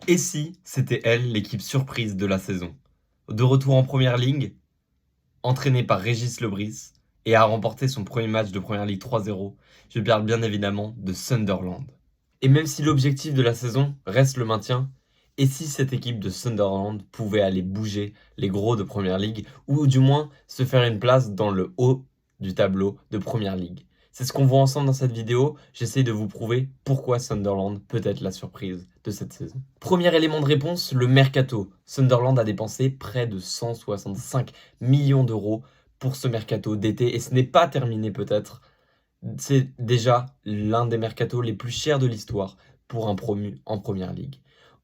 Et si c'était elle l'équipe surprise de la saison? De retour en Première Ligue, entraînée par Régis Lebris, et a remporté son premier match de Première Ligue 3-0, je parle bien évidemment de Sunderland. Et même si l'objectif de la saison reste le maintien, et si cette équipe de Sunderland pouvait aller bouger les gros de Première Ligue, ou du moins se faire une place dans le haut du tableau de Première Ligue? C'est ce qu'on voit ensemble dans cette vidéo. J'essaie de vous prouver pourquoi Sunderland peut être la surprise de cette saison. Premier élément de réponse, le mercato. Sunderland a dépensé près de 165 millions d'euros pour ce mercato d'été, et ce n'est pas terminé peut-être. C'est déjà l'un des mercatos les plus chers de l'histoire pour un promu en Première Ligue.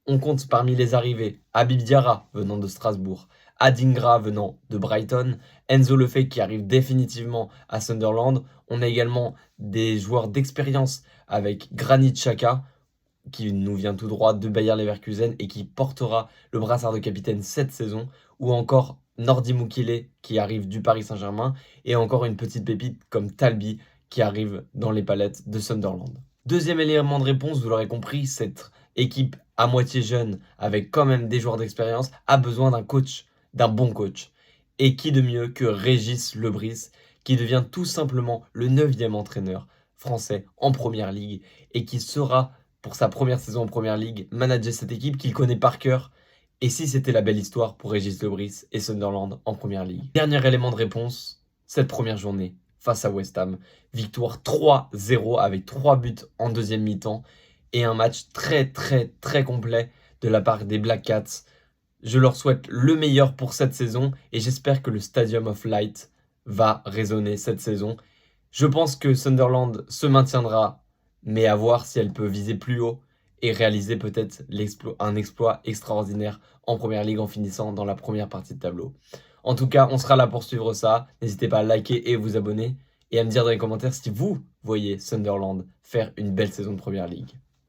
On compte parmi les arrivées Habib Diarra venant de Strasbourg, Adingra venant de Brighton, Enzo Lefebvre qui arrive définitivement à Sunderland. On a également des joueurs d'expérience avec Granit Xhaka qui nous vient tout droit de Bayer Leverkusen et qui portera le brassard de capitaine cette saison, ou encore Nordi Mukele qui arrive du Paris Saint-Germain, et encore une petite pépite comme Talbi qui arrive dans les palettes de Sunderland. Deuxième élément de réponse, vous l'aurez compris, cette équipe à moitié jeune, avec quand même des joueurs d'expérience, a besoin d'un coach, d'un bon coach. Et qui de mieux que Régis Lebris, qui devient tout simplement le 9e entraîneur français en Première Ligue, et qui sera, pour sa première saison en Première Ligue, manager cette équipe qu'il connaît par cœur. Et si c'était la belle histoire pour Régis Lebris et Sunderland en Première Ligue? Dernier élément de réponse, cette première journée face à West Ham. Victoire 3-0 avec 3 buts en deuxième mi-temps et un match très complet de la part des Black Cats. Je leur souhaite le meilleur pour cette saison et j'espère que le Stadium of Light va résonner cette saison. Je pense que Sunderland se maintiendra, mais à voir si elle peut viser plus haut et réaliser peut-être un exploit extraordinaire en Première Ligue en finissant dans la première partie de tableau. En tout cas, on sera là pour suivre ça. N'hésitez pas à liker et vous abonner et à me dire dans les commentaires si vous voyez Sunderland faire une belle saison de Première Ligue.